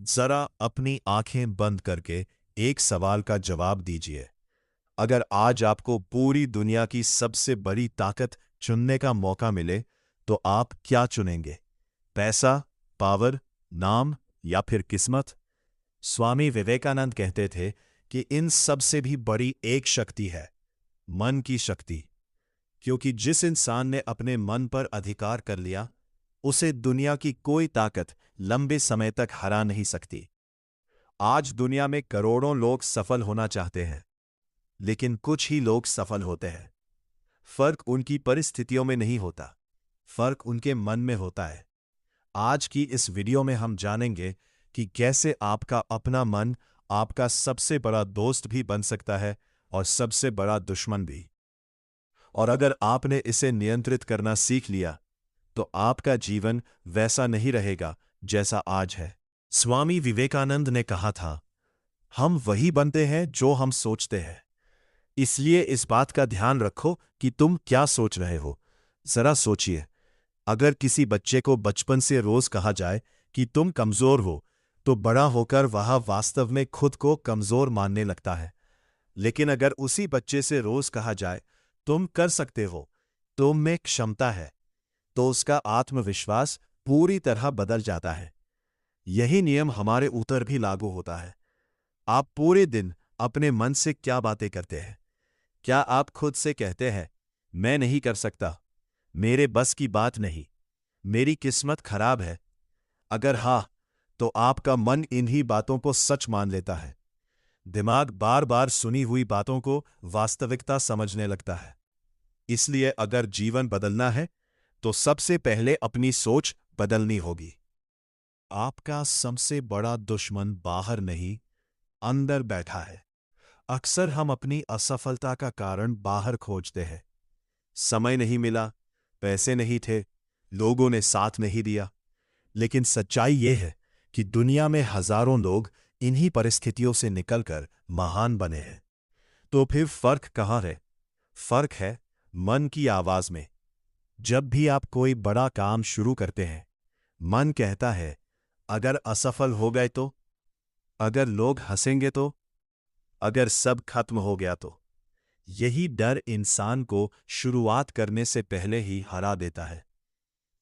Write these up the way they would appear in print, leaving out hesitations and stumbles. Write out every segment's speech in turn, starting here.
जरा अपनी आंखें बंद करके एक सवाल का जवाब दीजिए। अगर आज आपको पूरी दुनिया की सबसे बड़ी ताकत चुनने का मौका मिले, तो आप क्या चुनेंगे? पैसा, पावर, नाम या फिर किस्मत? स्वामी विवेकानंद कहते थे कि इन सब से भी बड़ी एक शक्ति है, मन की शक्ति। क्योंकि जिस इंसान ने अपने मन पर अधिकार कर लिया, उसे दुनिया की कोई ताकत लंबे समय तक हरा नहीं सकती। आज दुनिया में करोड़ों लोग सफल होना चाहते हैं, लेकिन कुछ ही लोग सफल होते हैं। फर्क उनकी परिस्थितियों में नहीं होता, फर्क उनके मन में होता है। आज की इस वीडियो में हम जानेंगे कि कैसे आपका अपना मन आपका सबसे बड़ा दोस्त भी बन सकता है और सबसे बड़ा दुश्मन भी। और अगर आपने इसे नियंत्रित करना सीख लिया, तो आपका जीवन वैसा नहीं रहेगा जैसा आज है। स्वामी विवेकानंद ने कहा था, हम वही बनते हैं जो हम सोचते हैं। इसलिए इस बात का ध्यान रखो कि तुम क्या सोच रहे हो। जरा सोचिए, अगर किसी बच्चे को बचपन से रोज कहा जाए कि तुम कमजोर हो, तो बड़ा होकर वह वास्तव में खुद को कमजोर मानने लगता है। लेकिन अगर उसी बच्चे से रोज कहा जाए, तुम कर सकते हो, तुम में क्षमता है, तो उसका आत्मविश्वास पूरी तरह बदल जाता है। यही नियम हमारे ऊपर भी लागू होता है। आप पूरे दिन अपने मन से क्या बातें करते हैं? क्या आप खुद से कहते हैं, मैं नहीं कर सकता, मेरे बस की बात नहीं, मेरी किस्मत खराब है? अगर हाँ, तो आपका मन इन्हीं बातों को सच मान लेता है। दिमाग बार बार सुनी हुई बातों को वास्तविकता समझने लगता है। इसलिए अगर जीवन बदलना है, तो सबसे पहले अपनी सोच बदलनी होगी। आपका सबसे बड़ा दुश्मन बाहर नहीं, अंदर बैठा है। अक्सर हम अपनी असफलता का कारण बाहर खोजते हैं। समय नहीं मिला, पैसे नहीं थे, लोगों ने साथ नहीं दिया। लेकिन सच्चाई यह है कि दुनिया में हजारों लोग इन्हीं परिस्थितियों से निकलकर महान बने हैं। तो फिर फर्क कहाँ है? फर्क है मन की आवाज में। जब भी आप कोई बड़ा काम शुरू करते हैं, मन कहता है, अगर असफल हो गए तो? अगर लोग हंसेंगे तो? अगर सब खत्म हो गया तो? यही डर इंसान को शुरुआत करने से पहले ही हरा देता है।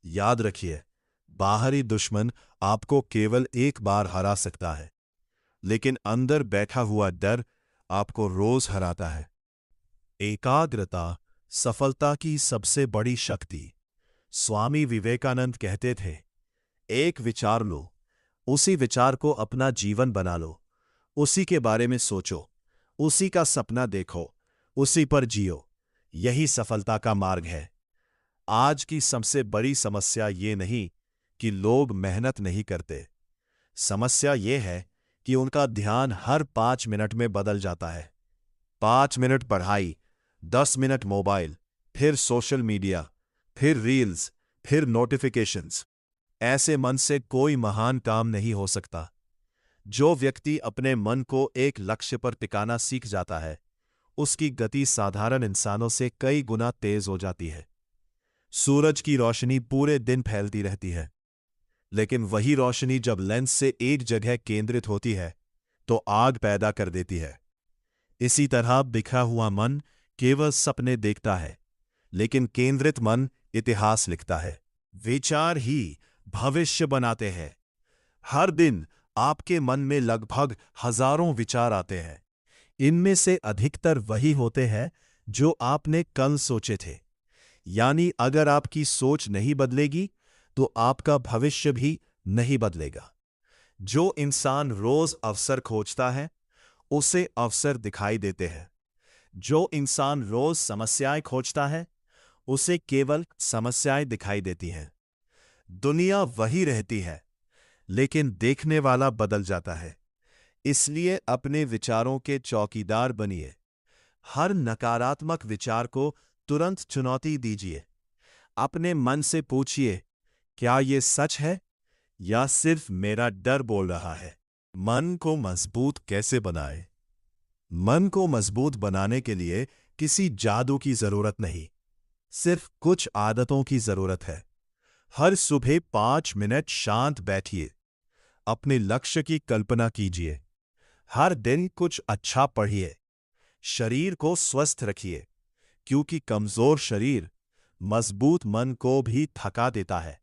याद रखिए, बाहरी दुश्मन आपको केवल एक बार हरा सकता है, लेकिन अंदर बैठा हुआ डर आपको रोज हराता है। एकाग्रता सफलता की सबसे बड़ी शक्ति। स्वामी विवेकानंद कहते थे, एक विचार लो, उसी विचार को अपना जीवन बना लो। उसी के बारे में सोचो, उसी का सपना देखो, उसी पर जियो। यही सफलता का मार्ग है। आज की सबसे बड़ी समस्या ये नहीं कि लोग मेहनत नहीं करते। समस्या ये है कि उनका ध्यान हर 5 मिनट में बदल जाता है। 5 मिनट पढ़ाई, 10 मिनट मोबाइल, फिर सोशल मीडिया, फिर रील्स, फिर नोटिफिकेशंस। ऐसे मन से कोई महान काम नहीं हो सकता। जो व्यक्ति अपने मन को एक लक्ष्य पर टिकाना सीख जाता है, उसकी गति साधारण इंसानों से कई गुना तेज हो जाती है। सूरज की रोशनी पूरे दिन फैलती रहती है, लेकिन वही रोशनी जब लेंस से एक जगह केंद्रित होती है, तो आग पैदा कर देती है। इसी तरह बिखरा हुआ मन केवल सपने देखता है, लेकिन केंद्रित मन इतिहास लिखता है। विचार ही भविष्य बनाते हैं। हर दिन आपके मन में लगभग हजारों विचार आते हैं। इनमें से अधिकतर वही होते हैं जो आपने कल सोचे थे। यानी अगर आपकी सोच नहीं बदलेगी, तो आपका भविष्य भी नहीं बदलेगा। जो इंसान रोज अवसर खोजता है, उसे अवसर दिखाई देते हैं। जो इंसान रोज समस्याएं खोजता है, उसे केवल समस्याएं दिखाई देती हैं। दुनिया वही रहती है, लेकिन देखने वाला बदल जाता है। इसलिए अपने विचारों के चौकीदार बनिए। हर नकारात्मक विचार को तुरंत चुनौती दीजिए। अपने मन से पूछिए, क्या ये सच है या सिर्फ मेरा डर बोल रहा है? मन को मजबूत कैसे बनाए? मन को मजबूत बनाने के लिए किसी जादू की जरूरत नहीं, सिर्फ कुछ आदतों की जरूरत है। हर सुबह 5 मिनट शांत बैठिए। अपने लक्ष्य की कल्पना कीजिए। हर दिन कुछ अच्छा पढ़िए। शरीर को स्वस्थ रखिए, क्योंकि कमजोर शरीर मजबूत मन को भी थका देता है।